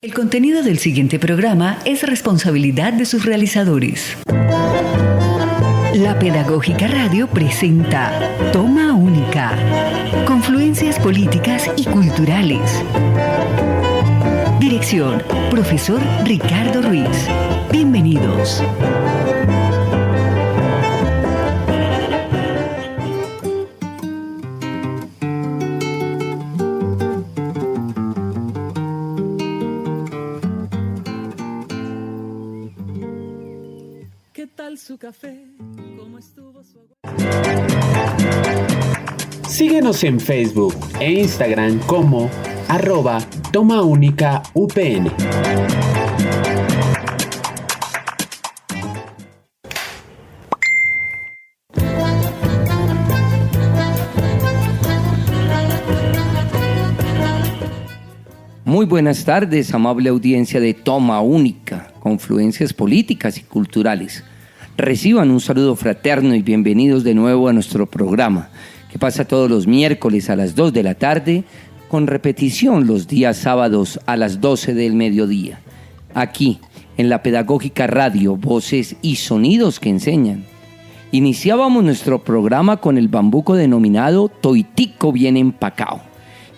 El contenido del siguiente programa es responsabilidad de sus realizadores. La Pedagógica Radio presenta Toma Única, confluencias políticas y culturales. Dirección, profesor Ricardo Ruiz. Bienvenidos. ¿Qué tal su café? ¿Cómo estuvo su agua? Síguenos en Facebook e Instagram como @TomaUnicaUPN. Muy buenas tardes, amable audiencia de Toma Única, confluencias políticas y culturales. Reciban un saludo fraterno y bienvenidos de nuevo a nuestro programa, que pasa todos los miércoles a las 2 de la tarde, con repetición los días sábados a las 12 del mediodía. Aquí, en la Pedagógica Radio, voces y sonidos que enseñan. Iniciábamos nuestro programa con el bambuco denominado Toitico Bien Empacao,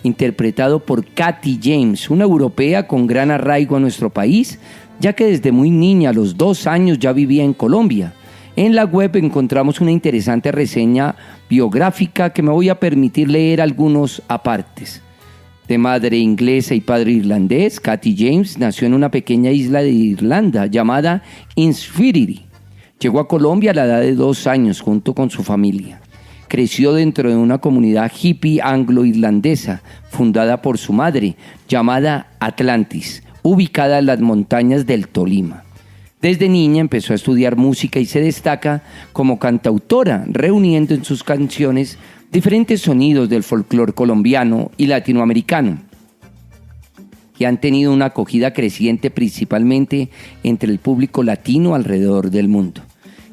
interpretado por Katy James, una europea con gran arraigo a nuestro país, ya que desde muy niña, a los 2 años, ya vivía en Colombia. En la web encontramos una interesante reseña biográfica que me voy a permitir leer algunos apartes. De madre inglesa y padre irlandés, Katy James nació en una pequeña isla de Irlanda llamada Innisfree. Llegó a Colombia a la edad de 2 años junto con su familia. Creció dentro de una comunidad hippie anglo-irlandesa fundada por su madre, llamada Atlantis, ubicada en las montañas del Tolima. Desde niña empezó a estudiar música y se destaca como cantautora, reuniendo en sus canciones diferentes sonidos del folclore colombiano y latinoamericano, que han tenido una acogida creciente principalmente entre el público latino alrededor del mundo.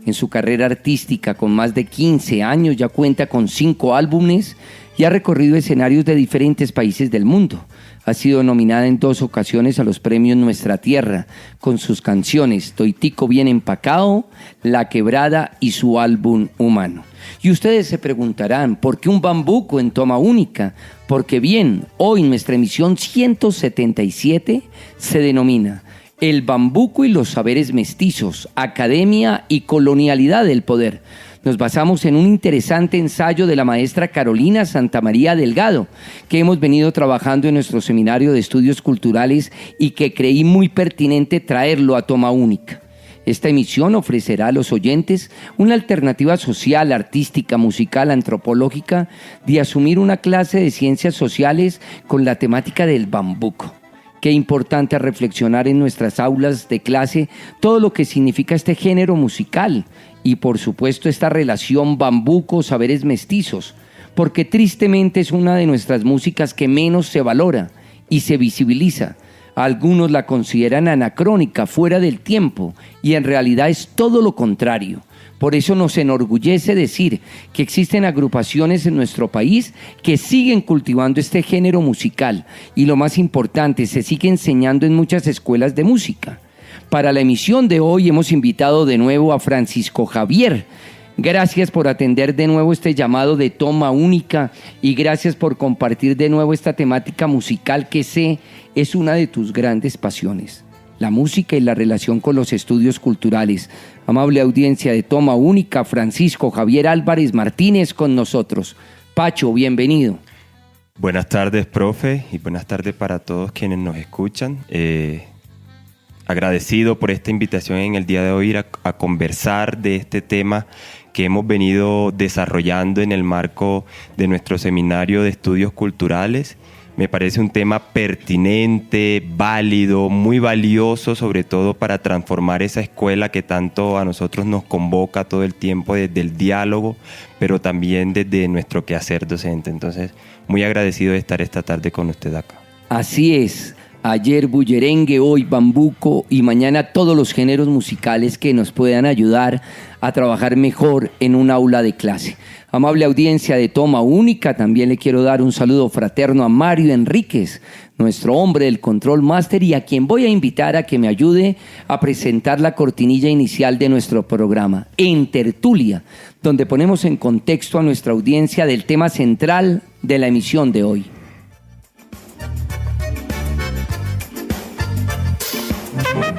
En su carrera artística, con más de 15 años, ya cuenta con 5 álbumes y ha recorrido escenarios de diferentes países del mundo. Ha sido nominada en 2 ocasiones a los premios Nuestra Tierra, con sus canciones Toitico Bien Empacao, La Quebrada y su álbum Humano. Y ustedes se preguntarán, ¿por qué un bambuco en Toma Única? Porque bien, hoy nuestra emisión 177 se denomina El bambuco y los saberes mestizos, academia y colonialidad del poder. Nos basamos en un interesante ensayo de la maestra Carolina Santamaría Delgado, que hemos venido trabajando en nuestro seminario de estudios culturales y que creí muy pertinente traerlo a Toma Única. Esta emisión ofrecerá a los oyentes una alternativa social, artística, musical, antropológica de asumir una clase de ciencias sociales con la temática del bambuco. Qué importante reflexionar en nuestras aulas de clase todo lo que significa este género musical y por supuesto esta relación bambuco-saberes mestizos, porque tristemente es una de nuestras músicas que menos se valora y se visibiliza. Algunos la consideran anacrónica, fuera del tiempo, y en realidad es todo lo contrario. Por eso nos enorgullece decir que existen agrupaciones en nuestro país que siguen cultivando este género musical y lo más importante, se sigue enseñando en muchas escuelas de música. Para la emisión de hoy hemos invitado de nuevo a Francisco Javier. Gracias por atender de nuevo este llamado de Toma Única y gracias por compartir de nuevo esta temática musical que sé es una de tus grandes pasiones. La música y la relación con los estudios culturales. Amable audiencia de Toma Única, Francisco Javier Álvarez Martínez con nosotros. Pacho, bienvenido. Buenas tardes, profe, y buenas tardes para todos quienes nos escuchan. Agradecido por esta invitación en el día de hoy a conversar de este tema que hemos venido desarrollando en el marco de nuestro seminario de estudios culturales. Me parece un tema pertinente, válido, muy valioso, sobre todo para transformar esa escuela que tanto a nosotros nos convoca todo el tiempo desde el diálogo, pero también desde nuestro quehacer docente. Entonces, muy agradecido de estar esta tarde con usted acá. Así es. Ayer bullerengue, hoy bambuco y mañana todos los géneros musicales que nos puedan ayudar a trabajar mejor en un aula de clase. Amable audiencia de Toma Única, también le quiero dar un saludo fraterno a Mario Enríquez, nuestro hombre del Control Master, y a quien voy a invitar a que me ayude a presentar la cortinilla inicial de nuestro programa, En Tertulia, donde ponemos en contexto a nuestra audiencia del tema central de la emisión de hoy.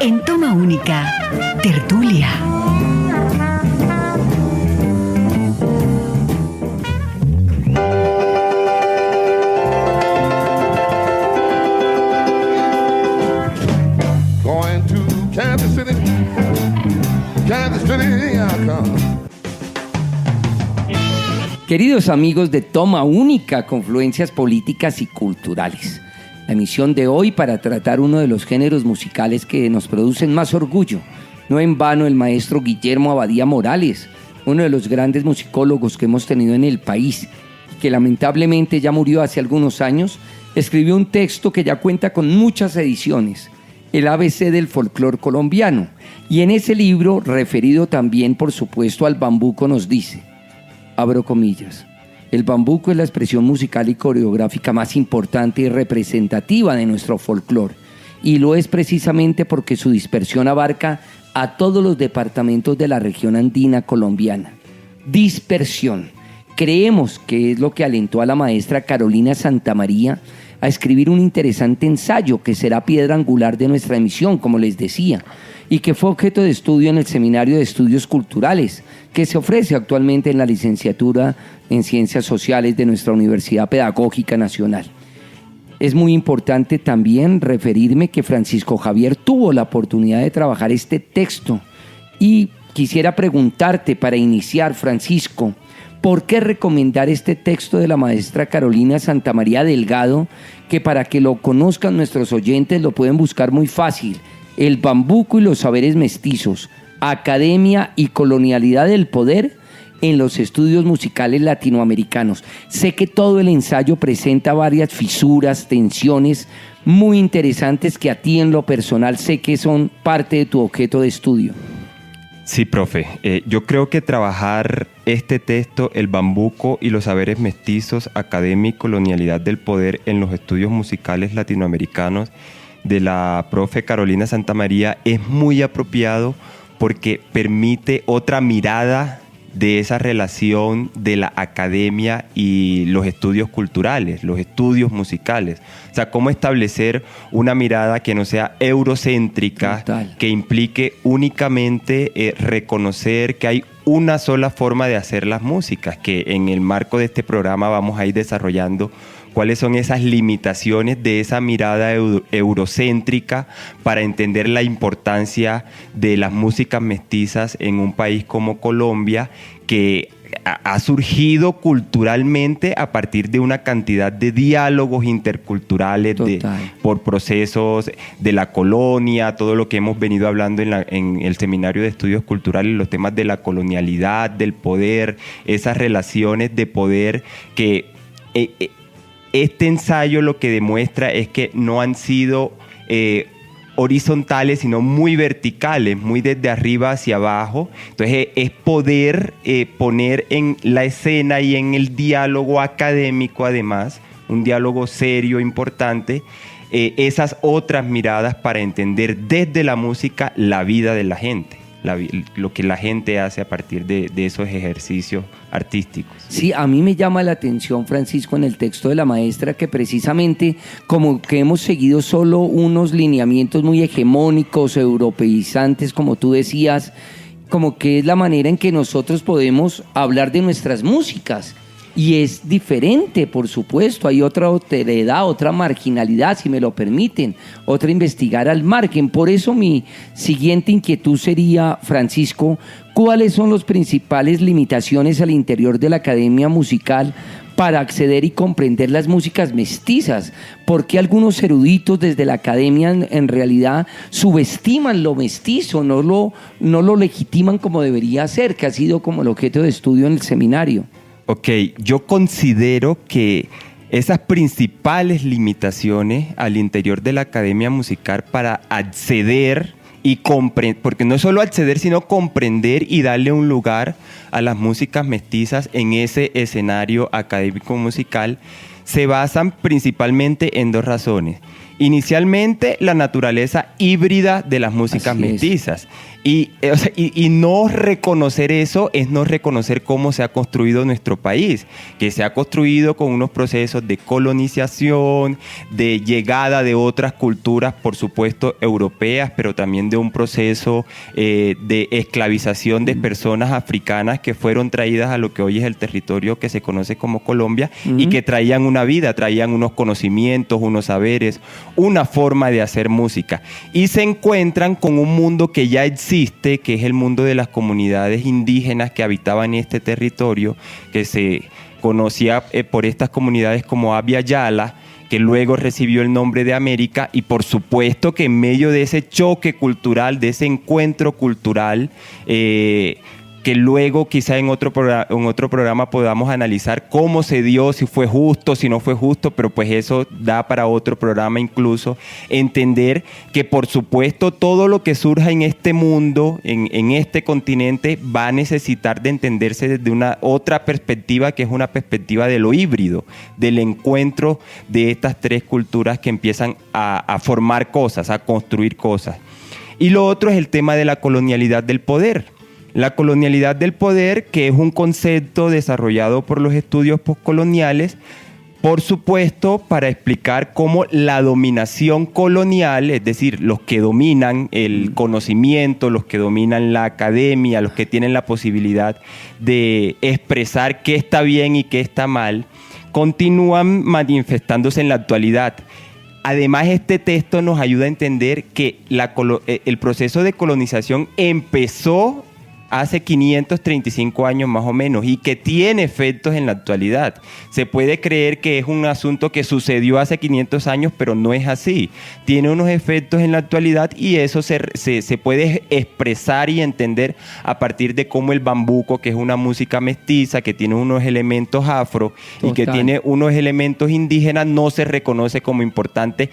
En Toma Única, Tertulia. Going to Kansas City, I come. Queridos amigos de Toma Única, Confluencias Políticas y Culturales, la emisión de hoy para tratar uno de los géneros musicales que nos producen más orgullo. No en vano el maestro Guillermo Abadía Morales, uno de los grandes musicólogos que hemos tenido en el país, que lamentablemente ya murió hace algunos años, escribió un texto que ya cuenta con muchas ediciones, el ABC del folclore colombiano, y en ese libro, referido también por supuesto al bambuco, nos dice, abro comillas, el bambuco es la expresión musical y coreográfica más importante y representativa de nuestro folclore, y lo es precisamente porque su dispersión abarca a todos los departamentos de la región andina colombiana. Dispersión. Creemos que es lo que alentó a la maestra Carolina Santamaría a escribir un interesante ensayo que será piedra angular de nuestra emisión, como les decía, y que fue objeto de estudio en el Seminario de Estudios Culturales, que se ofrece actualmente en la licenciatura en Ciencias Sociales de nuestra Universidad Pedagógica Nacional. Es muy importante también referirme que Francisco Javier tuvo la oportunidad de trabajar este texto y quisiera preguntarte para iniciar, Francisco, ¿por qué recomendar este texto de la maestra Carolina Santamaría Delgado, que para que lo conozcan nuestros oyentes lo pueden buscar muy fácil? El bambuco y los saberes mestizos, academia y colonialidad del poder en los estudios musicales latinoamericanos. Sé que todo el ensayo presenta varias fisuras, tensiones muy interesantes que a ti en lo personal sé que son parte de tu objeto de estudio. Sí, profe. Yo creo que trabajar este texto, el bambuco y los saberes mestizos, academia y colonialidad del poder en los estudios musicales latinoamericanos, de la profe Carolina Santamaría, es muy apropiado porque permite otra mirada de esa relación de la academia y los estudios culturales, los estudios musicales. O sea, cómo establecer una mirada que no sea eurocéntrica, total, que implique únicamente reconocer que hay una sola forma de hacer las músicas, que en el marco de este programa vamos a ir desarrollando cuáles son esas limitaciones de esa mirada eurocéntrica para entender la importancia de las músicas mestizas en un país como Colombia, que ha surgido culturalmente a partir de una cantidad de diálogos interculturales por procesos de la colonia, todo lo que hemos venido hablando en el Seminario de Estudios Culturales, los temas de la colonialidad, del poder, esas relaciones de poder que este ensayo lo que demuestra es que no han sido horizontales, sino muy verticales, muy desde arriba hacia abajo. Entonces es poder poner en la escena y en el diálogo académico, además, un diálogo serio, importante, esas otras miradas para entender desde la música la vida de la gente. Lo que la gente hace a partir de esos ejercicios artísticos. Sí, a mí me llama la atención, Francisco, en el texto de la maestra, que precisamente como que hemos seguido solo unos lineamientos muy hegemónicos, europeizantes, como tú decías, como que es la manera en que nosotros podemos hablar de nuestras músicas. Y es diferente, por supuesto, hay otra otredad, otra marginalidad, si me lo permiten, otra investigar al margen. Por eso mi siguiente inquietud sería, Francisco, ¿cuáles son las principales limitaciones al interior de la academia musical para acceder y comprender las músicas mestizas? ¿Por qué algunos eruditos desde la academia en realidad subestiman lo mestizo, no lo legitiman como debería ser, que ha sido como el objeto de estudio en el seminario? Ok, yo considero que esas principales limitaciones al interior de la academia musical para acceder y comprender, porque no es solo acceder, sino comprender y darle un lugar a las músicas mestizas en ese escenario académico musical, se basan principalmente en dos razones. Inicialmente, la naturaleza híbrida de las músicas mestizas. Y no reconocer eso es no reconocer cómo se ha construido nuestro país, que se ha construido con unos procesos de colonización, de llegada de otras culturas, por supuesto, europeas, pero también de un proceso de esclavización de personas africanas que fueron traídas a lo que hoy es el territorio que se conoce como Colombia, y que traían una vida, traían unos conocimientos, unos saberes, una forma de hacer música. Y se encuentran con un mundo que ya existe, que es el mundo de las comunidades indígenas que habitaban este territorio, que se conocía por estas comunidades como Abya Yala, que luego recibió el nombre de América, y por supuesto que en medio de ese choque cultural, de ese encuentro cultural, que luego quizá en otro programa podamos analizar cómo se dio, si fue justo, si no fue justo, pero pues eso da para otro programa incluso. Entender que por supuesto todo lo que surja en este mundo, en este continente, va a necesitar de entenderse desde una otra perspectiva, que es una perspectiva de lo híbrido, del encuentro de estas tres culturas que empiezan a formar cosas, a construir cosas. Y lo otro es el tema de la colonialidad del poder. La colonialidad del poder, que es un concepto desarrollado por los estudios postcoloniales, por supuesto, para explicar cómo la dominación colonial, es decir, los que dominan el conocimiento, los que dominan la academia, los que tienen la posibilidad de expresar qué está bien y qué está mal, continúan manifestándose en la actualidad. Además, este texto nos ayuda a entender que el proceso de colonización empezó hace 535 años más o menos, y que tiene efectos en la actualidad. Se puede creer que es un asunto que sucedió hace 500 años, pero no es así. Tiene unos efectos en la actualidad, y eso se puede expresar y entender a partir de cómo el bambuco, que es una música mestiza, que tiene unos elementos afro, y que tiene unos elementos indígenas, no se reconoce como importante,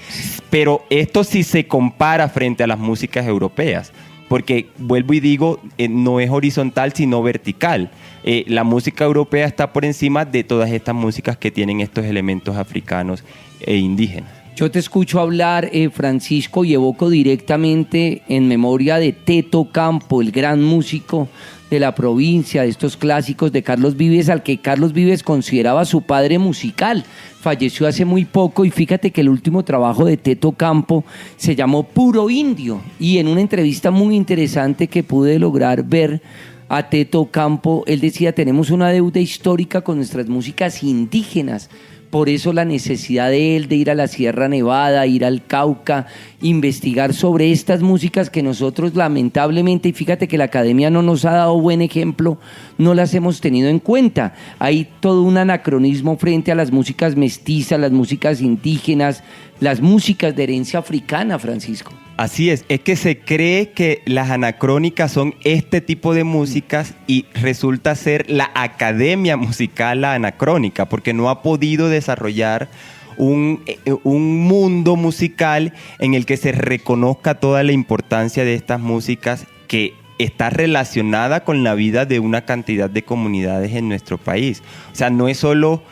pero esto sí se compara frente a las músicas europeas. Porque, vuelvo y digo, no es horizontal, sino vertical. La música europea está por encima de todas estas músicas que tienen estos elementos africanos e indígenas. Yo te escucho hablar, Francisco, y evoco directamente en memoria de Teto Campo, el gran músico de la provincia, de estos clásicos de Carlos Vives, al que Carlos Vives consideraba su padre musical. Falleció hace muy poco, y fíjate que el último trabajo de Teto Campo se llamó Puro Indio, y en una entrevista muy interesante que pude lograr ver a Teto Campo, él decía: tenemos una deuda histórica con nuestras músicas indígenas. Por eso la necesidad de él de ir a la Sierra Nevada, ir al Cauca, investigar sobre estas músicas que nosotros lamentablemente, y fíjate que la academia no nos ha dado buen ejemplo, no las hemos tenido en cuenta. Hay todo un anacronismo frente a las músicas mestizas, las músicas indígenas, las músicas de herencia africana, Francisco. Así es que se cree que las anacrónicas son este tipo de músicas, y resulta ser la academia musical la anacrónica, porque no ha podido desarrollar un mundo musical en el que se reconozca toda la importancia de estas músicas, que está relacionada con la vida de una cantidad de comunidades en nuestro país. O sea, no es solo...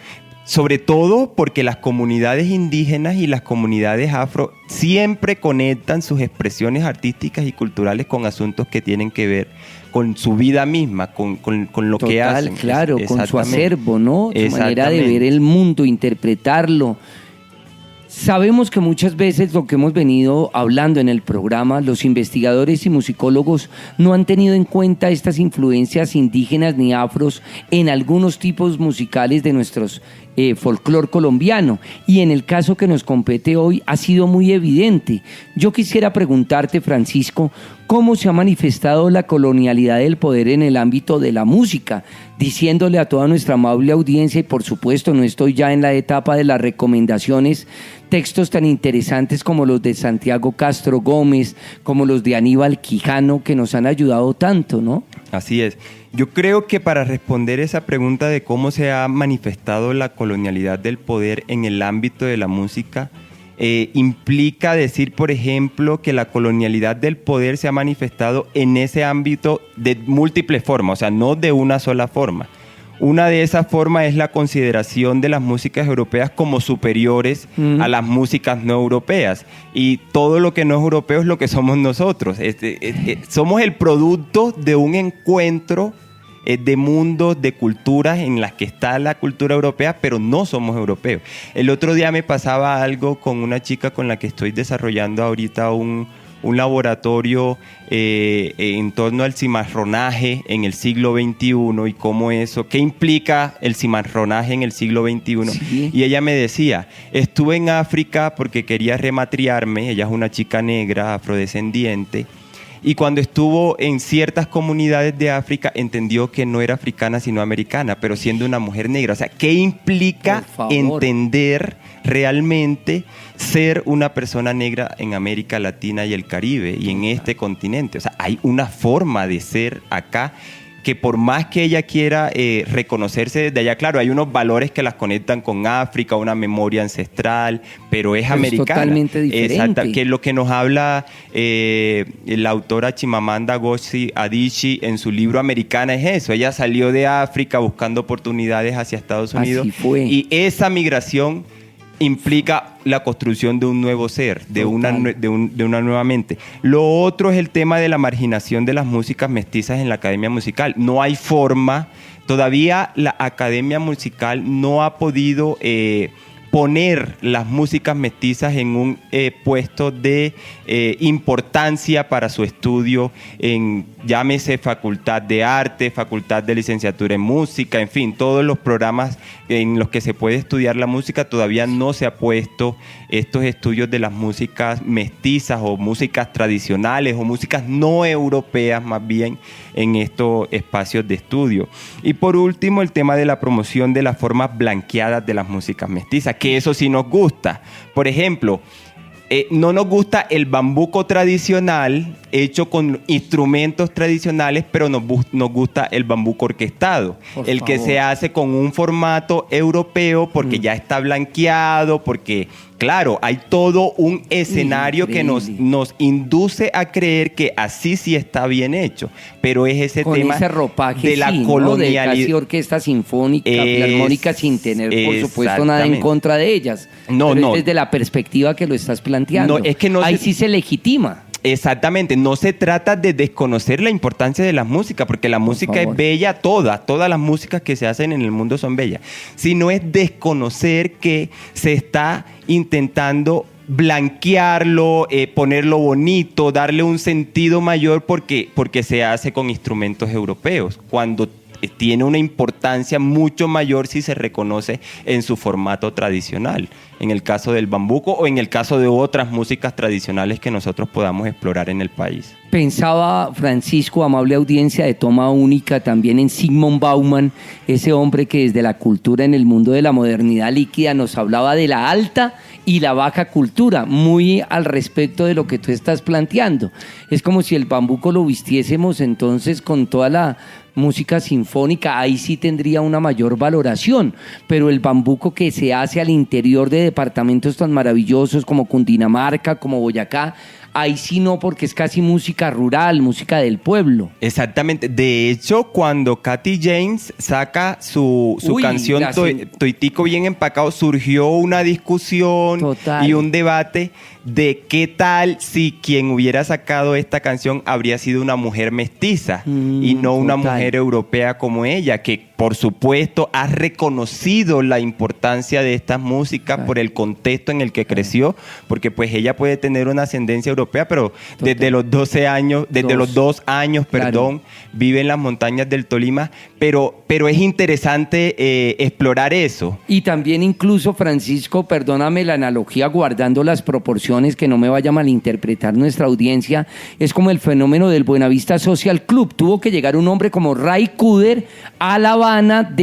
Sobre todo porque las comunidades indígenas y las comunidades afro siempre conectan sus expresiones artísticas y culturales con asuntos que tienen que ver con su vida misma, con lo que hacen. Claro, con su acervo, ¿no? Su manera de ver el mundo, interpretarlo. Sabemos que muchas veces lo que hemos venido hablando en el programa, los investigadores y musicólogos no han tenido en cuenta estas influencias indígenas ni afros en algunos tipos musicales de nuestros folclor colombiano, y en el caso que nos compete hoy ha sido muy evidente. Yo quisiera preguntarte, Francisco, ¿cómo se ha manifestado la colonialidad del poder en el ámbito de la música? Diciéndole a toda nuestra amable audiencia, y por supuesto no estoy ya en la etapa de las recomendaciones, textos tan interesantes como los de Santiago Castro Gómez, como los de Aníbal Quijano, que nos han ayudado tanto, ¿no? Así es. Yo creo que para responder esa pregunta de cómo se ha manifestado la colonialidad del poder en el ámbito de la música, implica decir, por ejemplo, que la colonialidad del poder se ha manifestado en ese ámbito de múltiples formas, o sea, no de una sola forma. Una de esas formas es la consideración de las músicas europeas como superiores a las músicas no europeas. Y todo lo que no es europeo es lo que somos nosotros. Somos el producto de un encuentro de mundos, de culturas en las que está la cultura europea, pero no somos europeos. El otro día me pasaba algo con una chica con la que estoy desarrollando ahorita un laboratorio en torno al cimarronaje en el siglo XXI y cómo eso, qué implica el cimarronaje en el siglo XXI. Sí. Y ella me decía, estuve en África porque quería rematriarme, ella es una chica negra, afrodescendiente, y cuando estuvo en ciertas comunidades de África entendió que no era africana sino americana, pero siendo una mujer negra. O sea, ¿qué implica entender realmente ser una persona negra en América Latina y el Caribe y en este continente? O sea, hay una forma de ser acá que por más que ella quiera reconocerse desde allá, claro, hay unos valores que las conectan con África, una memoria ancestral, pero es americana. Es totalmente diferente. Exacto, que lo que nos habla la autora Chimamanda Ngozi Adichie en su libro Americana es eso. Ella salió de África buscando oportunidades hacia Estados Unidos. Así fue. Y esa migración implica la construcción de un nuevo ser, de una nueva mente. Lo otro es el tema de la marginación de las músicas mestizas en la academia musical. No hay forma, todavía la academia musical no ha podido poner las músicas mestizas en un puesto de importancia para su estudio en, llámese facultad de arte, facultad de licenciatura en música, en fin, todos los programas en los que se puede estudiar la música. Todavía no se ha puesto estos estudios de las músicas mestizas o músicas tradicionales o músicas no europeas más bien en estos espacios de estudio. Y por último, el tema de la promoción de las formas blanqueadas de las músicas mestizas, que eso sí nos gusta. Por ejemplo, no nos gusta el bambuco tradicional hecho con instrumentos tradicionales, pero nos gusta el bambuco orquestado, el que se hace con un formato europeo porque ya está blanqueado, porque claro, hay todo un escenario que nos induce a creer que así sí está bien hecho, pero es ese con tema ese ropaje, de la colonialidad. De casi orquesta sinfónica, filarmónica, sin tener, por supuesto, nada en contra de ellas. No. Desde la perspectiva que lo estás planteando. No, es que ahí sí se legitima. Exactamente, no se trata de desconocer la importancia de la música, porque la música es bella todas las músicas que se hacen en el mundo son bellas, sino es desconocer que se está intentando blanquearlo, ponerlo bonito, darle un sentido mayor porque se hace con instrumentos europeos, cuando tiene una importancia mucho mayor si se reconoce en su formato tradicional, en el caso del bambuco o en el caso de otras músicas tradicionales que nosotros podamos explorar en el país. Pensaba, Francisco, amable audiencia de Toma Única, también en Zygmunt Bauman, ese hombre que desde la cultura en el mundo de la modernidad líquida nos hablaba de la alta y la baja cultura, muy al respecto de lo que tú estás planteando. Es como si el bambuco lo vistiésemos entonces con toda la música sinfónica, ahí sí tendría una mayor valoración, pero el bambuco que se hace al interior de departamentos tan maravillosos como Cundinamarca, como Boyacá, ahí sí no, porque es casi música rural, música del pueblo. Exactamente. De hecho, cuando Katy James saca su canción Toitico bien empacado, surgió una discusión y un debate de qué tal si quien hubiera sacado esta canción habría sido una mujer mestiza y no una mujer europea como ella, que por supuesto ha reconocido la importancia de estas músicas por el contexto en el que creció, porque pues ella puede tener una ascendencia europea, pero desde los 2 años, vive en las montañas del Tolima, pero es interesante explorar eso. Y también incluso, Francisco, perdóname la analogía guardando las proporciones, que no me vaya a malinterpretar nuestra audiencia, es como el fenómeno del Buenavista Social Club. Tuvo que llegar un hombre como Ray Cooder a La Habana,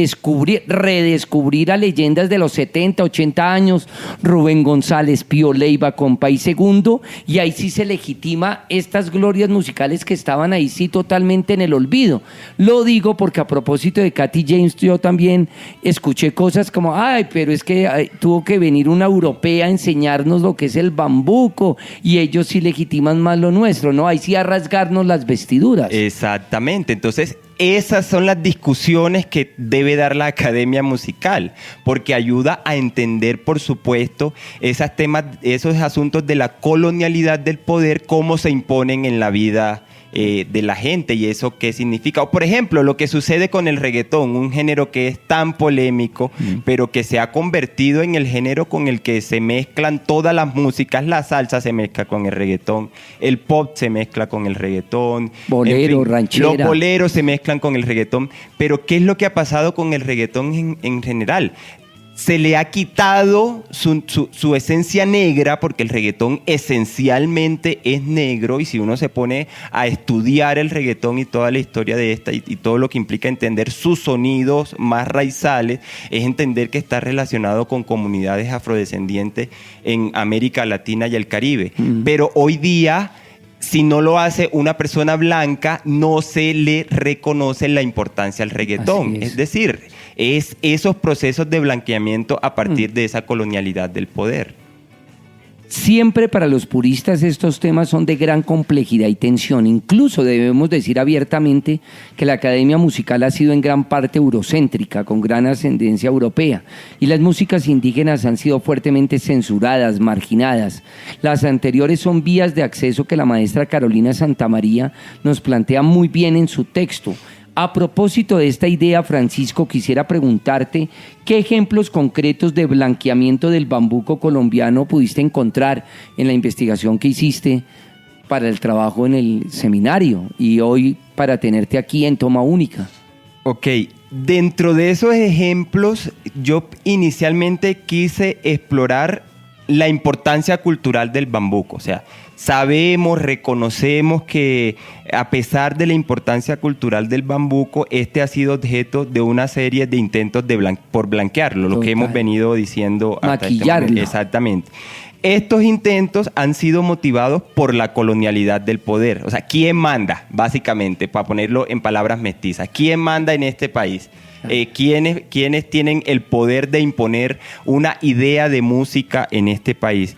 redescubrir a leyendas de los 70, 80 años, Rubén González, Pío Leiva, Compay Segundo, y ahí sí se legitima estas glorias musicales que estaban ahí sí totalmente en el olvido. Lo digo porque a propósito de Katy James, yo también escuché cosas como, ay, pero es que tuvo que venir una europea a enseñarnos lo que es el bambuco, y ellos sí legitiman más lo nuestro, ¿no? Ahí sí a rasgarnos las vestiduras. Exactamente, entonces esas son las discusiones que debe dar la academia musical, porque ayuda a entender, por supuesto, esos temas, esos asuntos de la colonialidad del poder, cómo se imponen en la vida de la gente y eso qué significa. O por ejemplo, lo que sucede con el reggaetón, un género que es tan polémico, pero que se ha convertido en el género con el que se mezclan todas las músicas. La salsa se mezcla con el reggaetón, el pop se mezcla con el reggaetón, bolero, en fin, ranchera. los boleros se mezclan con el reggaetón. Pero ¿qué es lo que ha pasado con el reggaetón en general? Se le ha quitado su esencia negra, porque el reggaetón esencialmente es negro, y si uno se pone a estudiar el reggaetón y toda la historia de esta y todo lo que implica entender sus sonidos más raizales, es entender que está relacionado con comunidades afrodescendientes en América Latina y el Caribe. Pero hoy día, si no lo hace una persona blanca, no se le reconoce la importancia al reggaetón. Es decir, es esos procesos de blanqueamiento a partir de esa colonialidad del poder. Siempre para los puristas estos temas son de gran complejidad y tensión. Incluso debemos decir abiertamente que la academia musical ha sido en gran parte eurocéntrica, con gran ascendencia europea, y las músicas indígenas han sido fuertemente censuradas, marginadas. Las anteriores son vías de acceso que la maestra Carolina Santamaría nos plantea muy bien en su texto. A propósito de esta idea, Francisco, quisiera preguntarte qué ejemplos concretos de blanqueamiento del bambuco colombiano pudiste encontrar en la investigación que hiciste para el trabajo en el seminario y hoy para tenerte aquí en Toma Única. Ok, dentro de esos ejemplos, yo inicialmente quise explorar la importancia cultural del bambuco. O sea, sabemos, reconocemos que a pesar de la importancia cultural del bambuco, este ha sido objeto de una serie de intentos por blanquearlo, lo que hemos venido diciendo hasta maquillarlo. este momento. Exactamente. Estos intentos han sido motivados por la colonialidad del poder. O sea, ¿quién manda? Básicamente, para ponerlo en palabras mestizas, ¿quién manda en este país? ¿Quiénes tienen el poder de imponer una idea de música en este país?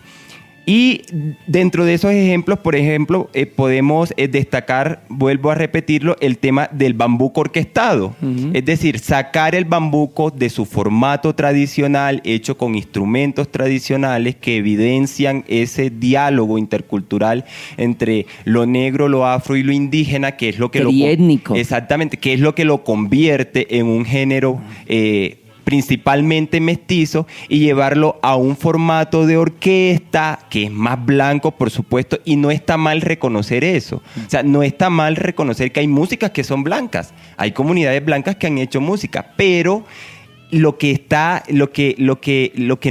Y dentro de esos ejemplos, por ejemplo, podemos destacar, vuelvo a repetirlo, el tema del bambuco orquestado. Es decir, sacar el bambuco de su formato tradicional, hecho con instrumentos tradicionales que evidencian ese diálogo intercultural entre lo negro, lo afro y lo indígena, que es lo que triétnico. Exactamente, que es lo que lo convierte en un género principalmente mestizo, y llevarlo a un formato de orquesta que es más blanco, por supuesto, y no está mal reconocer eso. O sea, no está mal reconocer que hay músicas que son blancas, hay comunidades blancas que han hecho música, pero lo que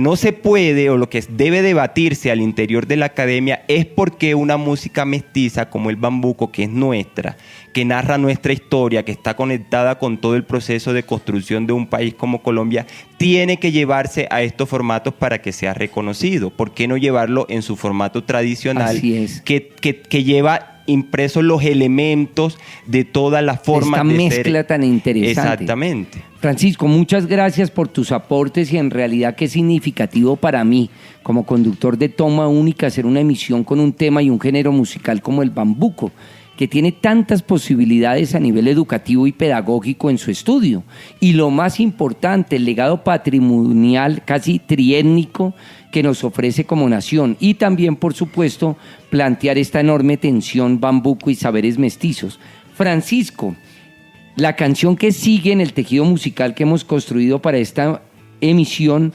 no se puede, o lo que debe debatirse al interior de la academia, es por qué una música mestiza como el bambuco, que es nuestra, que narra nuestra historia, que está conectada con todo el proceso de construcción de un país como Colombia, tiene que llevarse a estos formatos para que sea reconocido. ¿Por qué no llevarlo en su formato tradicional? Así es. Que lleva impresos los elementos de todas las formas de ser. Esta mezcla tan interesante. Exactamente. Francisco, muchas gracias por tus aportes, y en realidad qué significativo para mí, como conductor de Toma Única, hacer una emisión con un tema y un género musical como el bambuco, que tiene tantas posibilidades a nivel educativo y pedagógico en su estudio. Y lo más importante, el legado patrimonial casi triétnico que nos ofrece como nación. Y también, por supuesto, plantear esta enorme tensión bambuco y saberes mestizos. Francisco, la canción que sigue en el tejido musical que hemos construido para esta emisión,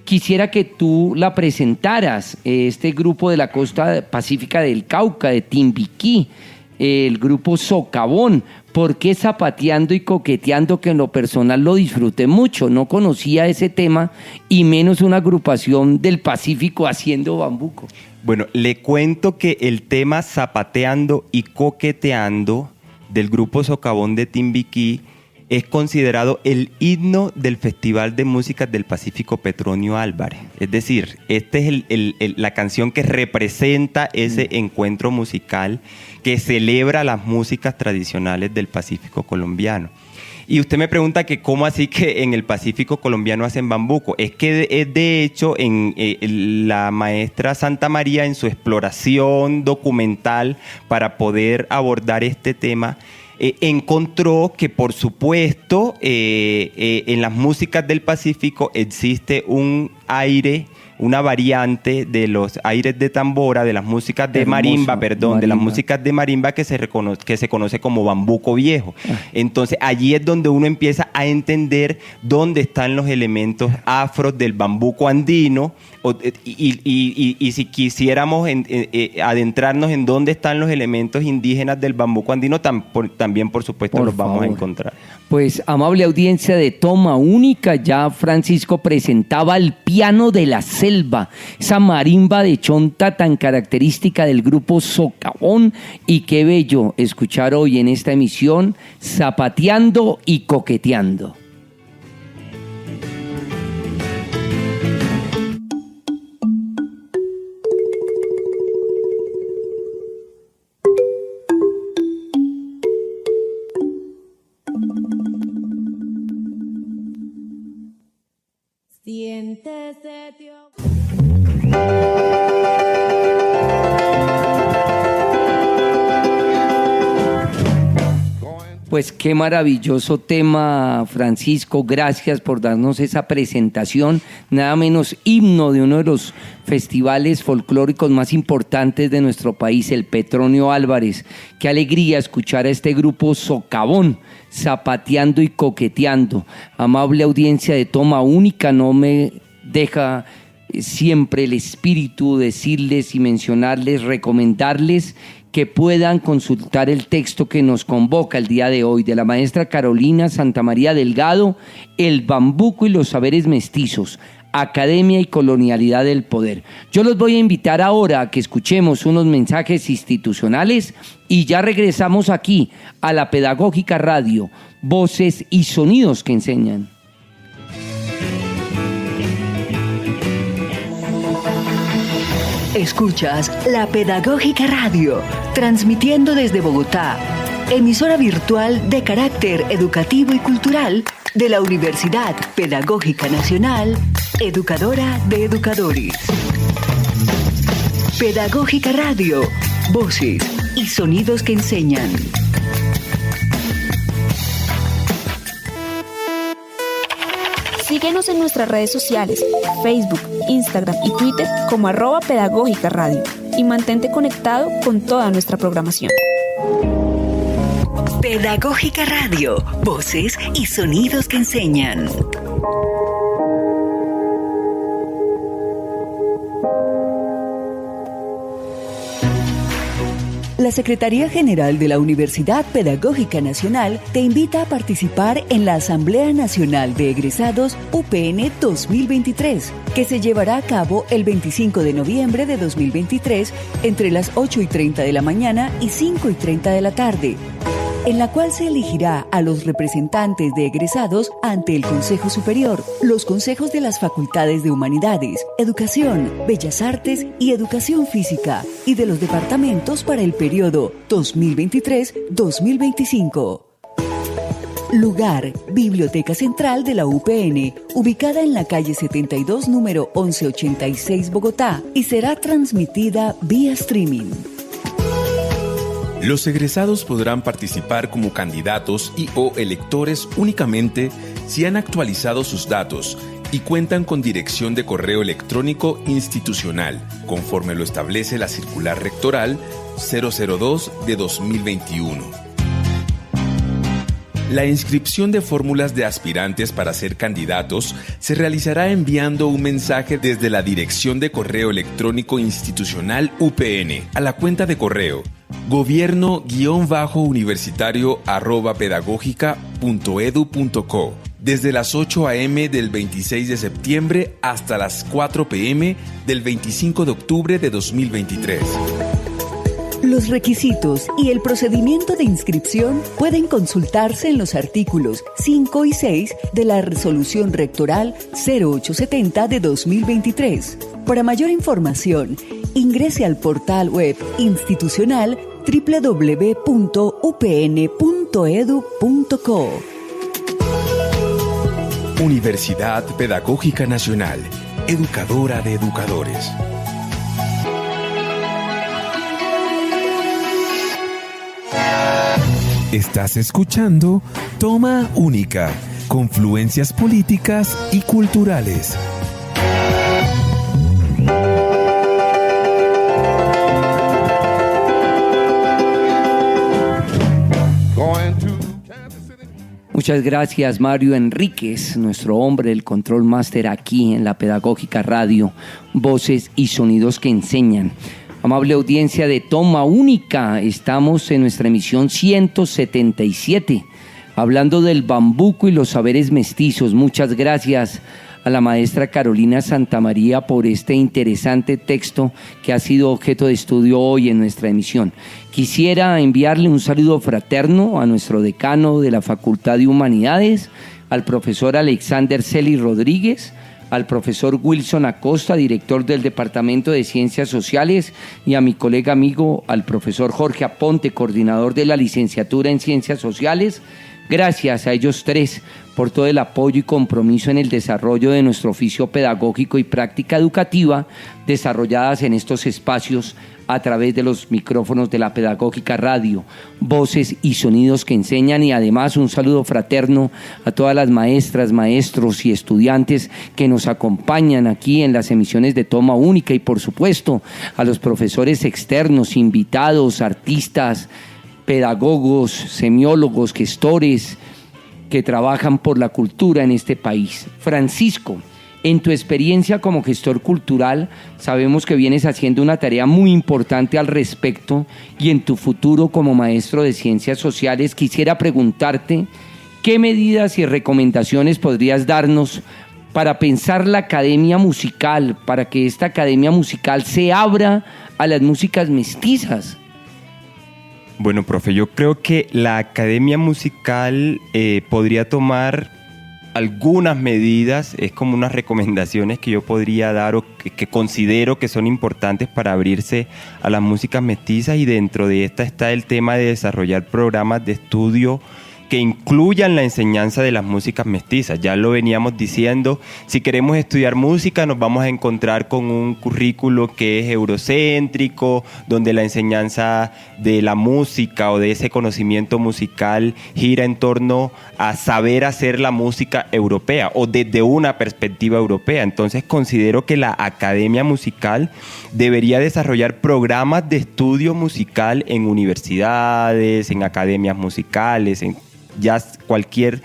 quisiera que tú la presentaras. Este grupo de la costa pacífica del Cauca, de Timbiquí, el grupo Socavón. ¿Por qué Zapateando y Coqueteando? Que en lo personal lo disfruté mucho. No conocía ese tema, y menos una agrupación del Pacífico haciendo bambuco. Bueno, le cuento que el tema Zapateando y Coqueteando del grupo Socavón de Timbiquí es considerado el himno del Festival de Músicas del Pacífico Petronio Álvarez. Es decir, esta es la canción que representa ese encuentro musical que celebra las músicas tradicionales del Pacífico colombiano. Y usted me pregunta que cómo así que en el Pacífico colombiano hacen bambuco. Es que de hecho la maestra Santa María, en su exploración documental para poder abordar este tema, encontró que, por supuesto, en las músicas del Pacífico existe un aire, una variante de los aires de tambora, de las músicas de marimba, de las músicas de marimba que se conoce como bambuco viejo. Entonces, allí es donde uno empieza a entender dónde están los elementos afros del bambuco andino, y si quisiéramos adentrarnos en dónde están los elementos indígenas del bambuco andino, también, por supuesto, los vamos a encontrar. Pues, amable audiencia de Toma Única, ya Francisco presentaba el piano de la selva, esa marimba de chonta tan característica del grupo Socavón, y qué bello escuchar hoy en esta emisión Zapateando y Coqueteando. Siéntese, tío. Pues qué maravilloso tema, Francisco. Gracias por darnos esa presentación, nada menos himno de uno de los festivales folclóricos más importantes de nuestro país, el Petronio Álvarez. Qué alegría escuchar a este grupo Socavón, zapateando y coqueteando. Amable audiencia de Toma Única, no me deja siempre el espíritu decirles y mencionarles, recomendarles que puedan consultar el texto que nos convoca el día de hoy, de la maestra Carolina Santamaría Delgado, El bambuco y los saberes mestizos, Academia y colonialidad del poder. Yo los voy a invitar ahora a que escuchemos unos mensajes institucionales y ya regresamos aquí a la Pedagógica Radio, voces y sonidos que enseñan. Escuchas La Pedagógica Radio, transmitiendo desde Bogotá, emisora virtual de carácter educativo y cultural de la Universidad Pedagógica Nacional, educadora de educadores. Pedagógica Radio, voces y sonidos que enseñan. Síguenos en nuestras redes sociales, Facebook, Instagram y Twitter como @Pedagógica Radio y mantente conectado con toda nuestra programación. Pedagógica Radio, voces y sonidos que enseñan. La Secretaría General de la Universidad Pedagógica Nacional te invita a participar en la Asamblea Nacional de Egresados UPN 2023, que se llevará a cabo el 25 de noviembre de 2023 entre las 8:30 de la mañana y 5:30 de la tarde, en la cual se elegirá a los representantes de egresados ante el Consejo Superior, los consejos de las Facultades de Humanidades, Educación, Bellas Artes y Educación Física, y de los departamentos para el periodo 2023-2025. Lugar: Biblioteca Central de la UPN, ubicada en la calle 72, número 1186, Bogotá, y será transmitida vía streaming. Los egresados podrán participar como candidatos y o electores únicamente si han actualizado sus datos y cuentan con dirección de correo electrónico institucional, conforme lo establece la Circular Rectoral 002 de 2021. La inscripción de fórmulas de aspirantes para ser candidatos se realizará enviando un mensaje desde la dirección de correo electrónico institucional UPN a la cuenta de correo gobierno-universitario@pedagogica.edu.co desde las 8 a.m. del 26 de septiembre hasta las 4 p.m. del 25 de octubre de 2023. Los requisitos y el procedimiento de inscripción pueden consultarse en los artículos 5 y 6 de la Resolución Rectoral 0870 de 2023. Para mayor información, ingrese al portal web institucional www.upn.edu.co. Universidad Pedagógica Nacional, educadora de educadores. Estás escuchando Toma Única, confluencias políticas y culturales. Muchas gracias, Mario Enríquez, nuestro hombre del Control Master aquí en la Pedagógica Radio, voces y sonidos que enseñan. Amable audiencia de Toma Única, estamos en nuestra emisión 177, hablando del bambuco y los saberes mestizos. Muchas gracias a la maestra Carolina Santamaría por este interesante texto que ha sido objeto de estudio hoy en nuestra emisión. Quisiera enviarle un saludo fraterno a nuestro decano de la Facultad de Humanidades, al profesor Alexander Celi Rodríguez, al profesor Wilson Acosta, director del Departamento de Ciencias Sociales, y a mi colega amigo, al profesor Jorge Aponte, coordinador de la licenciatura en Ciencias Sociales. Gracias a ellos tres por todo el apoyo y compromiso en el desarrollo de nuestro oficio pedagógico y práctica educativa desarrolladas en estos espacios a través de los micrófonos de la Pedagógica Radio, voces y sonidos que enseñan, y además un saludo fraterno a todas las maestras, maestros y estudiantes que nos acompañan aquí en las emisiones de Toma Única, y por supuesto a los profesores externos, invitados, artistas, pedagogos, semiólogos, gestores que trabajan por la cultura en este país. Francisco, en tu experiencia como gestor cultural, sabemos que vienes haciendo una tarea muy importante al respecto, y en tu futuro como maestro de Ciencias Sociales quisiera preguntarte qué medidas y recomendaciones podrías darnos para pensar la academia musical, para que esta academia musical se abra a las músicas mestizas. Bueno, profe, yo creo que la academia musical podría tomar algunas medidas, es como unas recomendaciones que yo podría dar o que considero que son importantes para abrirse a las músicas mestizas, y dentro de esta está el tema de desarrollar programas de estudio que incluyan la enseñanza de las músicas mestizas. Ya lo veníamos diciendo, si queremos estudiar música nos vamos a encontrar con un currículo que es eurocéntrico, donde la enseñanza de la música o de ese conocimiento musical gira en torno a saber hacer la música europea o desde una perspectiva europea. Entonces considero que la academia musical debería desarrollar programas de estudio musical en universidades, en academias musicales, en ya cualquier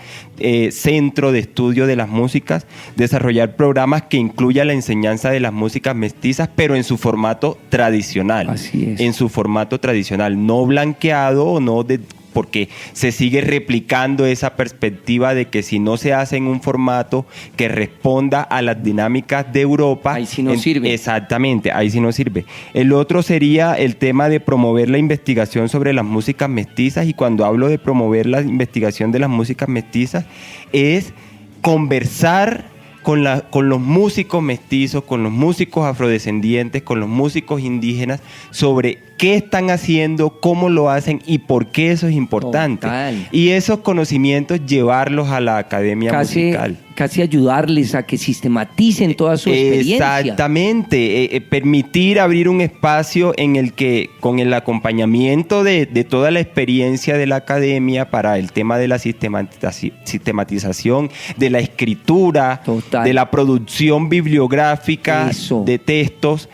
centro de estudio de las músicas, desarrollar programas que incluya la enseñanza de las músicas mestizas, pero en su formato tradicional. Así es. En su formato tradicional, no blanqueado o no porque se sigue replicando esa perspectiva de que si no se hace en un formato que responda a las dinámicas de Europa, ahí sí no sirve. Exactamente, ahí sí no sirve. El otro sería el tema de promover la investigación sobre las músicas mestizas, y cuando hablo de promover la investigación de las músicas mestizas es conversar con los músicos mestizos, con los músicos afrodescendientes, con los músicos indígenas, sobre qué están haciendo, cómo lo hacen y por qué eso es importante. Total. Y esos conocimientos llevarlos a la academia musical. Casi ayudarles a que sistematicen toda su experiencia. Exactamente, permitir abrir un espacio en el que, con el acompañamiento de toda la experiencia de la academia para el tema de la sistematización, de la escritura, total, de la producción bibliográfica, eso, de textos,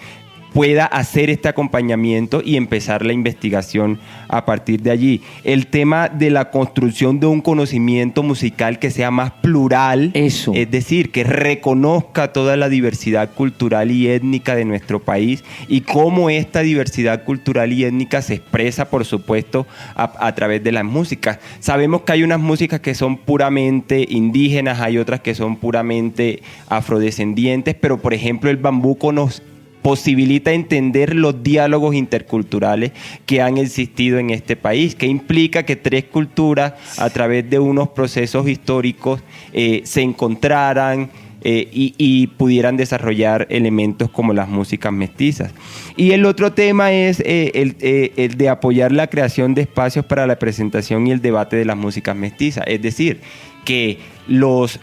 pueda hacer este acompañamiento y empezar la investigación a partir de allí. El tema de la construcción de un conocimiento musical que sea más plural, eso, es decir, que reconozca toda la diversidad cultural y étnica de nuestro país, y cómo esta diversidad cultural y étnica se expresa, por supuesto, a través de las músicas. Sabemos que hay unas músicas que son puramente indígenas, hay otras que son puramente afrodescendientes, pero por ejemplo el bambuco nos posibilita entender los diálogos interculturales que han existido en este país, que implica que tres culturas a través de unos procesos históricos se encontraran y pudieran desarrollar elementos como las músicas mestizas. Y el otro tema es el de apoyar la creación de espacios para la presentación y el debate de las músicas mestizas, es decir, que los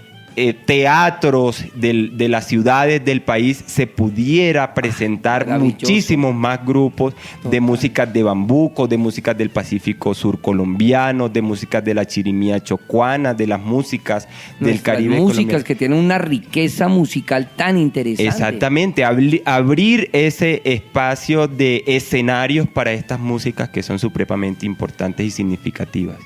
teatros de las ciudades del país se pudiera presentar muchísimos más grupos de músicas de bambuco, de músicas del Pacífico Sur colombiano, de músicas de la chirimía chocuana, de las músicas del Caribe músicas colombiano, que tienen una riqueza musical tan interesante. Exactamente, abrir ese espacio de escenarios para estas músicas que son supremamente importantes y significativas.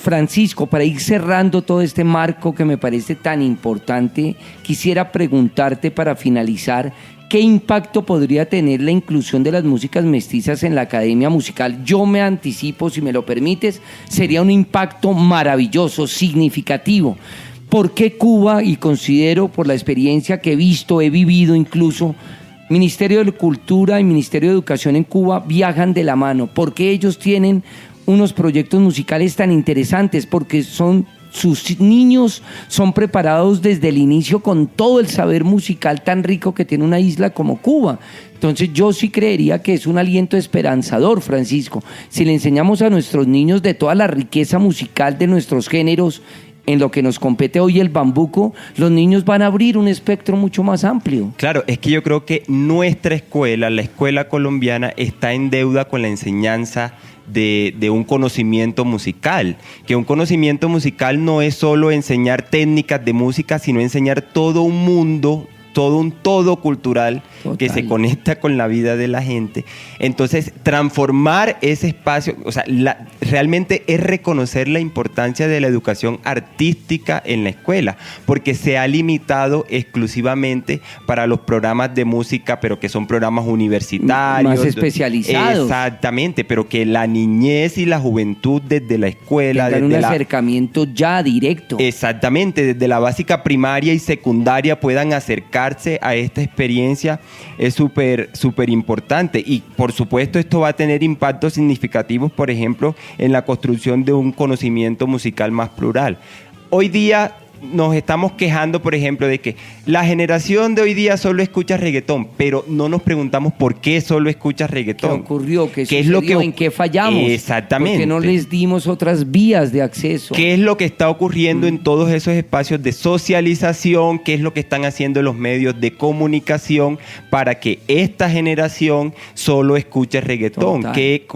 Francisco, para ir cerrando todo este marco que me parece tan importante, quisiera preguntarte para finalizar, ¿qué impacto podría tener la inclusión de las músicas mestizas en la academia musical? Yo me anticipo, si me lo permites, sería un impacto maravilloso, significativo. ¿Por qué Cuba? Y considero, por la experiencia que he visto, he vivido incluso, Ministerio de Cultura y Ministerio de Educación en Cuba viajan de la mano? ¿Por qué ellos tienen unos proyectos musicales tan interesantes? Porque sus niños son preparados desde el inicio con todo el saber musical tan rico que tiene una isla como Cuba. Entonces yo sí creería que es un aliento esperanzador, Francisco. Si le enseñamos a nuestros niños de toda la riqueza musical de nuestros géneros, en lo que nos compete hoy el bambuco, los niños van a abrir un espectro mucho más amplio. Claro, es que yo creo que nuestra escuela, la escuela colombiana, está en deuda con la enseñanza de un conocimiento musical, que un conocimiento musical no es solo enseñar técnicas de música, sino enseñar todo un mundo, todo un todo cultural. Total. Que se conecta con la vida de la gente. Entonces, transformar ese espacio, o sea, realmente es reconocer la importancia de la educación artística en la escuela, porque se ha limitado exclusivamente para los programas de música, pero que son programas universitarios. Más especializados. Exactamente, pero que la niñez y la juventud desde la escuela... tengan un acercamiento ya directo. Exactamente, desde la básica primaria y secundaria puedan acercarse a esta experiencia. Es súper importante, y por supuesto esto va a tener impactos significativos, por ejemplo, en la construcción de un conocimiento musical más plural. Hoy día nos estamos quejando, por ejemplo, de que la generación de hoy día solo escucha reggaetón, pero no nos preguntamos por qué solo escucha reggaetón. ¿Qué ocurrió? ¿Qué sucedió? ¿En qué fallamos? Exactamente. ¿Por qué no les dimos otras vías de acceso? ¿Qué es lo que está ocurriendo en todos esos espacios de socialización? ¿Qué es lo que están haciendo los medios de comunicación para que esta generación solo escuche reggaetón? ¿Qué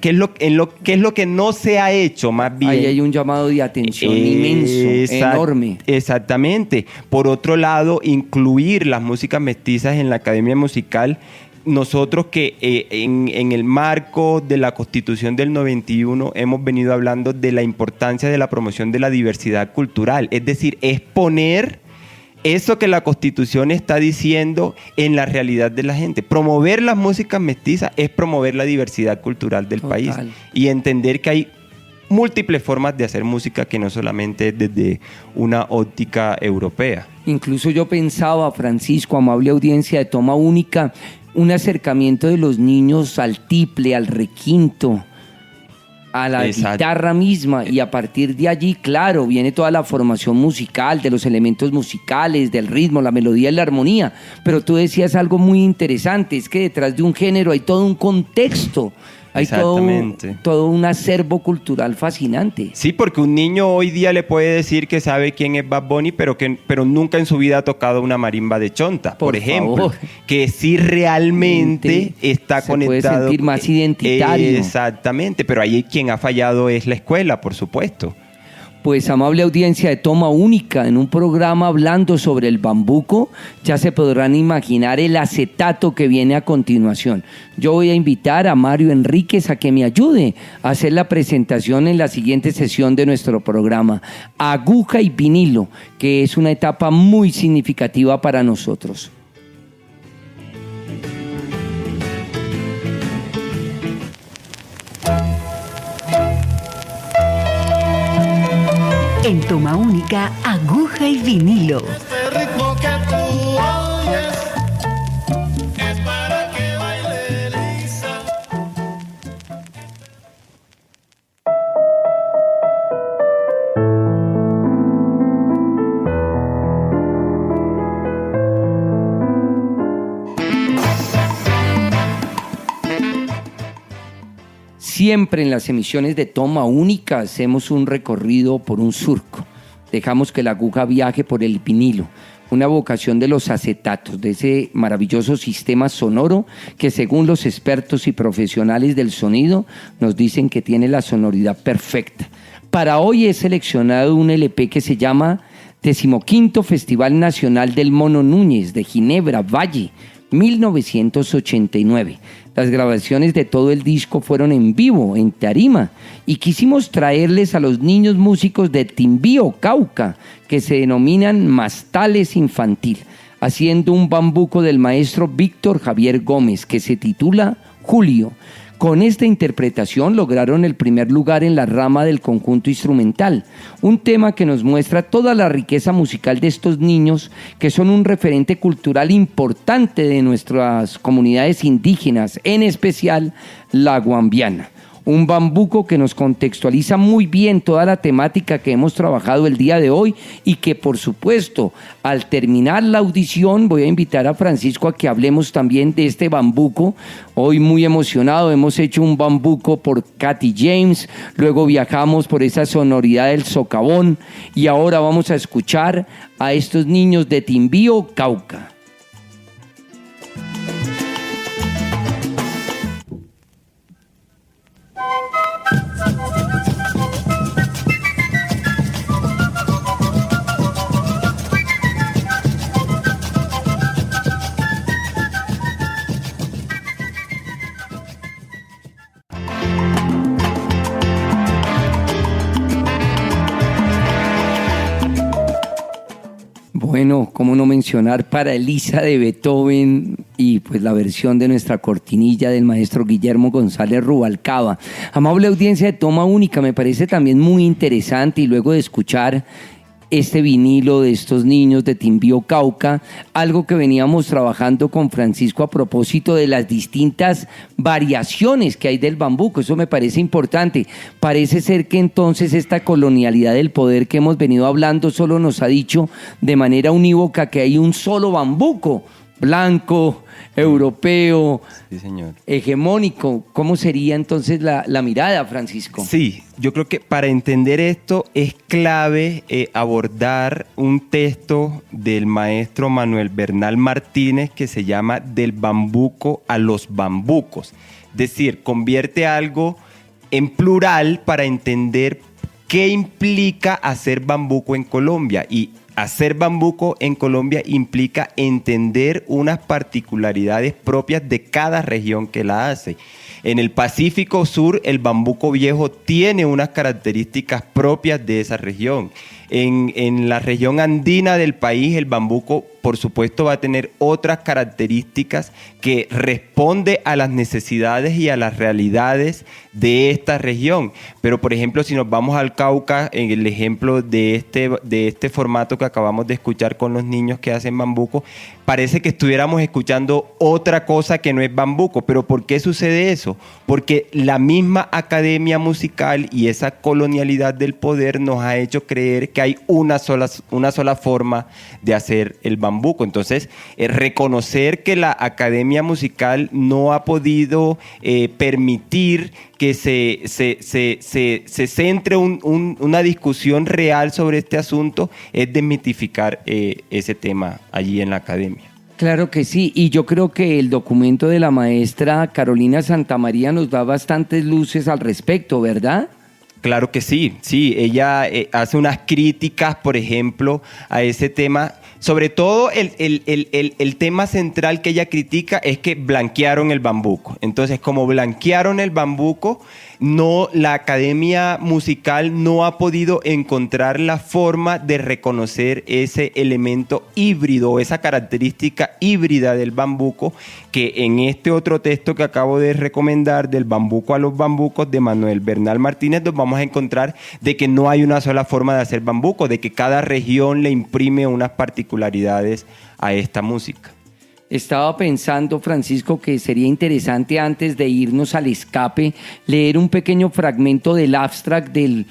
es lo que no se ha hecho más bien? Ahí hay un llamado de atención inmenso, enorme. Exactamente. Por otro lado, incluir las músicas mestizas en la academia musical. Nosotros que en el marco de la Constitución del 91 hemos venido hablando de la importancia de la promoción de la diversidad cultural, es decir, exponer eso que la Constitución está diciendo en la realidad de la gente. Promover las músicas mestizas es promover la diversidad cultural del país y entender que hay múltiples formas de hacer música que no solamente desde una óptica europea. Incluso yo pensaba, Francisco, amable audiencia de Toma Única, un acercamiento de los niños al tiple, al requinto, a la guitarra misma, y a partir de allí, claro, viene toda la formación musical, de los elementos musicales, del ritmo, la melodía y la armonía. Pero tú decías algo muy interesante, es que detrás de un género hay todo un contexto. Hay todo un acervo cultural fascinante. Sí, porque un niño hoy día le puede decir que sabe quién es Bad Bunny, pero nunca en su vida ha tocado una marimba de chonta, por ejemplo. Que sí realmente está conectado. Se puede sentir más identitario. Exactamente, pero ahí quien ha fallado es la escuela, por supuesto. Pues, amable audiencia de Toma Única, en un programa hablando sobre el bambuco, ya se podrán imaginar el acetato que viene a continuación. Yo voy a invitar a Mario Enríquez a que me ayude a hacer la presentación en la siguiente sesión de nuestro programa, Aguja y Vinilo, que es una etapa muy significativa para nosotros. En Toma Única, Aguja y Vinilo. Este ritmo que tú oyes es Siempre en las emisiones de Toma Única hacemos un recorrido por un surco. Dejamos que la aguja viaje por el vinilo, una vocación de los acetatos, de ese maravilloso sistema sonoro que según los expertos y profesionales del sonido nos dicen que tiene la sonoridad perfecta. Para hoy he seleccionado un LP que se llama 15º Festival Nacional del Mono Núñez de Ginebra, Valle, 1989. Las grabaciones de todo el disco fueron en vivo, en tarima, y quisimos traerles a los niños músicos de Timbío, Cauca, que se denominan Mastales Infantil, haciendo un bambuco del maestro Víctor Javier Gómez, que se titula Julio. Con esta interpretación lograron el primer lugar en la rama del conjunto instrumental, un tema que nos muestra toda la riqueza musical de estos niños que son un referente cultural importante de nuestras comunidades indígenas, en especial la guambiana. Un bambuco que nos contextualiza muy bien toda la temática que hemos trabajado el día de hoy y que, por supuesto, al terminar la audición voy a invitar a Francisco a que hablemos también de este bambuco. Hoy muy emocionado, hemos hecho un bambuco por Katy James, luego viajamos por esa sonoridad del socavón y ahora vamos a escuchar a estos niños de Timbío, Cauca. Bueno, cómo no mencionar para Elisa de Beethoven y pues la versión de nuestra cortinilla del maestro Guillermo González Rubalcaba. Amable audiencia de Toma Única, me parece también muy interesante y luego de escuchar este vinilo de estos niños de Timbío, Cauca, algo que veníamos trabajando con Francisco a propósito de las distintas variaciones que hay del bambuco. Eso me parece importante. Parece ser que entonces esta colonialidad del poder que hemos venido hablando solo nos ha dicho de manera unívoca que hay un solo bambuco, blanco, europeo, sí, señor, hegemónico. ¿Cómo sería entonces la mirada, Francisco? Sí, yo creo que para entender esto es clave abordar un texto del maestro Manuel Bernal Martínez que se llama Del bambuco a los bambucos. Es decir, convierte algo en plural para entender qué implica hacer bambuco en Colombia. Y hacer bambuco en Colombia implica entender unas particularidades propias de cada región que la hace. En el Pacífico Sur, el bambuco viejo tiene unas características propias de esa región. En la región andina del país, el bambuco, por supuesto, va a tener otras características que responde a las necesidades y a las realidades de esta región. Pero, por ejemplo, si nos vamos al Cauca, en el ejemplo de este formato que acabamos de escuchar con los niños que hacen bambuco, parece que estuviéramos escuchando otra cosa que no es bambuco. ¿Pero por qué sucede eso? Porque la misma academia musical y esa colonialidad del poder nos ha hecho creer que hay una sola forma de hacer el bambuco. Entonces, reconocer que la academia musical no ha podido permitir que se centre una discusión real sobre este asunto es desmitificar ese tema allí en la academia. Claro que sí, y yo creo que el documento de la maestra Carolina Santamaría nos da bastantes luces al respecto, ¿verdad? Claro que sí, ella hace unas críticas, por ejemplo, a ese tema. Sobre todo el tema central que ella critica es que blanquearon el bambuco. Entonces, como blanquearon el bambuco, la academia musical no ha podido encontrar la forma de reconocer ese elemento híbrido, esa característica híbrida del bambuco, que en este otro texto que acabo de recomendar, Del bambuco a los bambucos, de Manuel Bernal Martínez, nos vamos a encontrar de que no hay una sola forma de hacer bambuco, de que cada región le imprime unas particularidades a esta música. Estaba pensando, Francisco, que sería interesante antes de irnos al escape leer un pequeño fragmento del abstract del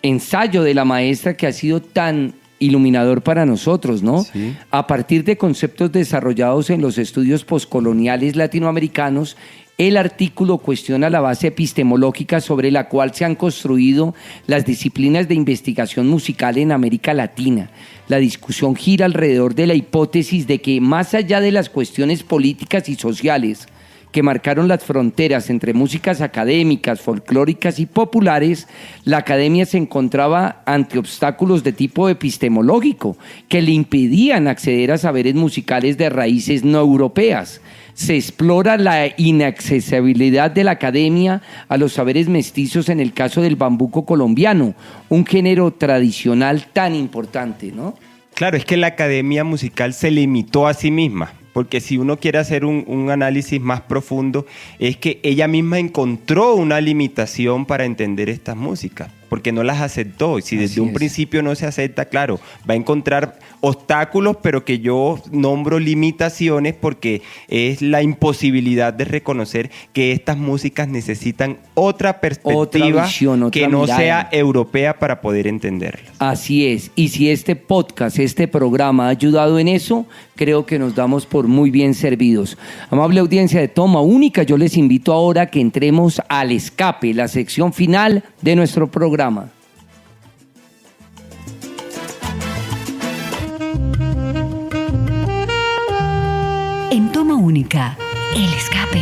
ensayo de la maestra que ha sido tan iluminador para nosotros, ¿no? Sí. A partir de conceptos desarrollados en los estudios poscoloniales latinoamericanos, El artículo cuestiona la base epistemológica sobre la cual se han construido las disciplinas de investigación musical en América Latina. La discusión gira alrededor de la hipótesis de que, más allá de las cuestiones políticas y sociales que marcaron las fronteras entre músicas académicas, folclóricas y populares, la academia se encontraba ante obstáculos de tipo epistemológico que le impedían acceder a saberes musicales de raíces no europeas. Se explora la inaccesibilidad de la academia a los saberes mestizos en el caso del bambuco colombiano, un género tradicional tan importante, ¿no? Claro, es que la academia musical se limitó a sí misma, porque si uno quiere hacer un análisis más profundo, es que ella misma encontró una limitación para entender estas músicas, porque no las aceptó. Y si desde un principio no se acepta, claro, va a encontrar obstáculos, pero que yo nombro limitaciones porque es la imposibilidad de reconocer que estas músicas necesitan otra perspectiva, otra visión, otra que no mirada, sea europea para poder entenderlas. Así es. Y si este podcast, este programa ha ayudado en eso, creo que nos damos por muy bien servidos. Amable audiencia de Toma Única, yo les invito ahora a que entremos al escape, la sección final de nuestro programa. En Toma Única, el escape.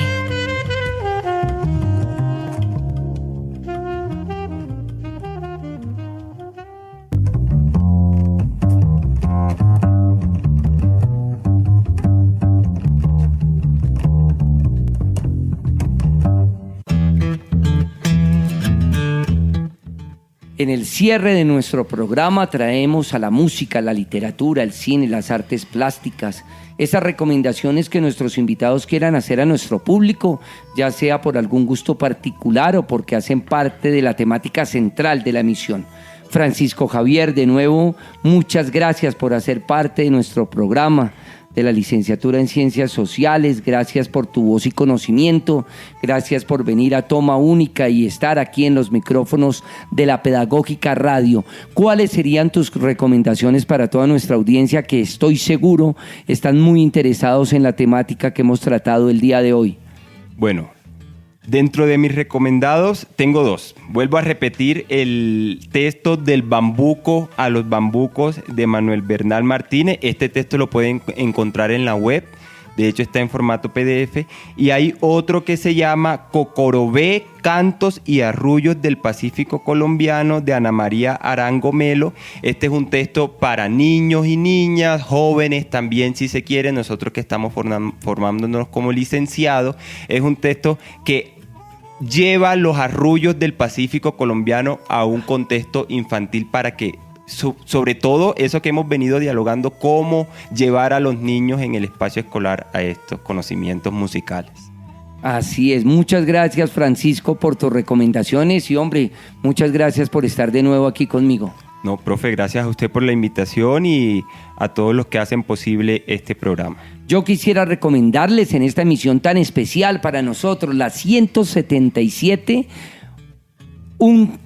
En el cierre de nuestro programa traemos a la música, la literatura, el cine, las artes plásticas, esas recomendaciones que nuestros invitados quieran hacer a nuestro público, ya sea por algún gusto particular o porque hacen parte de la temática central de la emisión. Francisco Javier, de nuevo, muchas gracias por hacer parte de nuestro programa de la licenciatura en Ciencias Sociales. Gracias por tu voz y conocimiento, gracias por venir a Toma Única y estar aquí en los micrófonos de la Pedagógica Radio. ¿Cuáles serían tus recomendaciones para toda nuestra audiencia que estoy seguro están muy interesados en la temática que hemos tratado el día de hoy? Bueno, dentro de mis recomendados tengo dos. Vuelvo a repetir el texto del bambuco a los bambucos de Manuel Bernal Martínez. Este texto lo pueden encontrar en la web. De hecho está en formato PDF. Y hay otro que se llama Cocorobé, Cantos y Arrullos del Pacífico Colombiano, de Ana María Arango Melo. Este es un texto para niños y niñas, jóvenes también si se quiere. Nosotros que estamos formándonos como licenciados, es un texto que lleva los arrullos del Pacífico colombiano a un contexto infantil para que, sobre todo eso que hemos venido dialogando, cómo llevar a los niños en el espacio escolar a estos conocimientos musicales. Así es, muchas gracias Francisco por tus recomendaciones y hombre, muchas gracias por estar de nuevo aquí conmigo. No, profe, gracias a usted por la invitación y a todos los que hacen posible este programa. Yo quisiera recomendarles en esta emisión tan especial para nosotros, la 177, un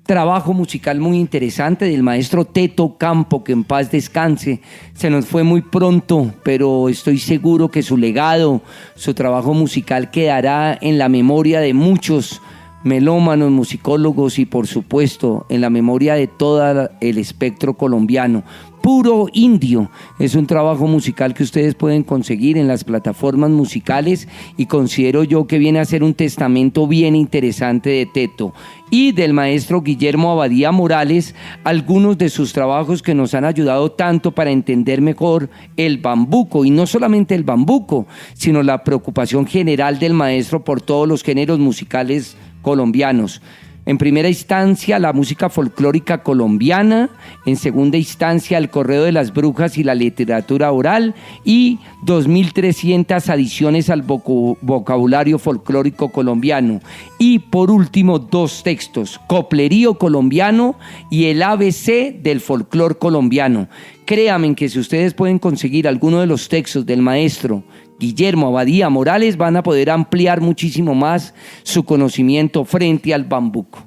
trabajo musical muy interesante del maestro Teto Campo, que en paz descanse. Se nos fue muy pronto, pero estoy seguro que su legado, su trabajo musical quedará en la memoria de muchos melómanos, musicólogos y por supuesto en la memoria de todo el espectro colombiano. Puro Indio es un trabajo musical que ustedes pueden conseguir en las plataformas musicales y considero yo que viene a ser un testamento bien interesante de Teto y del maestro Guillermo Abadía Morales, algunos de sus trabajos que nos han ayudado tanto para entender mejor el bambuco, y no solamente el bambuco, sino la preocupación general del maestro por todos los géneros musicales colombianos. En primera instancia, la música folclórica colombiana, en segunda instancia, el correo de las brujas y la literatura oral, y 2.300 adiciones al vocabulario folclórico colombiano. Y por último, dos textos, Coplerío colombiano y el ABC del folclor colombiano. Créanme que si ustedes pueden conseguir alguno de los textos del maestro Guillermo Abadía Morales, van a poder ampliar muchísimo más su conocimiento frente al bambuco.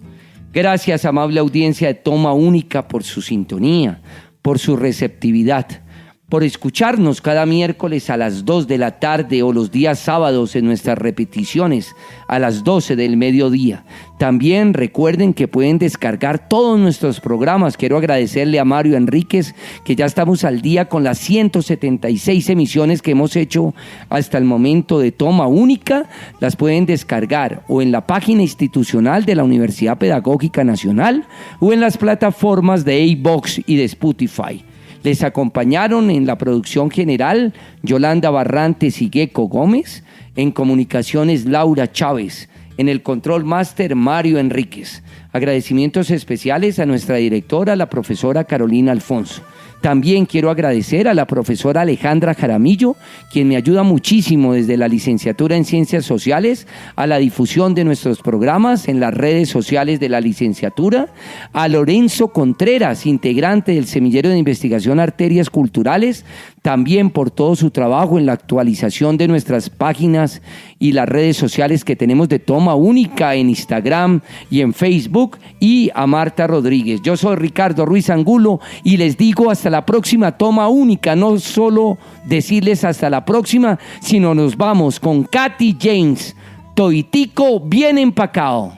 Gracias, amable audiencia de Toma Única, por su sintonía, por su receptividad. por escucharnos cada miércoles a las 2 de la tarde o los días sábados en nuestras repeticiones a las 12 del mediodía. También recuerden que pueden descargar todos nuestros programas. Quiero agradecerle a Mario Enríquez que ya estamos al día con las 176 emisiones que hemos hecho hasta el momento de Toma Única. Las pueden descargar o en la página institucional de la Universidad Pedagógica Nacional o en las plataformas de iVoox y de Spotify. Les acompañaron en la producción general Yolanda Barrantes y Gecko Gómez, en comunicaciones Laura Chávez, en el control máster Mario Enríquez. Agradecimientos especiales a nuestra directora, la profesora Carolina Alfonso. También quiero agradecer a la profesora Alejandra Jaramillo, quien me ayuda muchísimo desde la licenciatura en Ciencias Sociales a la difusión de nuestros programas en las redes sociales de la licenciatura, a Lorenzo Contreras, integrante del Semillero de Investigación Arterias Culturales, también por todo su trabajo en la actualización de nuestras páginas y las redes sociales que tenemos de Toma Única en Instagram y en Facebook, y a Marta Rodríguez. Yo soy Ricardo Ruiz Angulo y les digo hasta la próxima Toma Única. No solo decirles hasta la próxima, sino nos vamos con Katy James, Toitico bien empacado.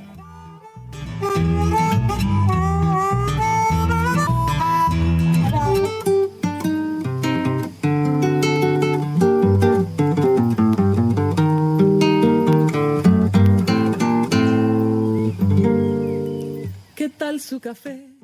¿Qué tal su café?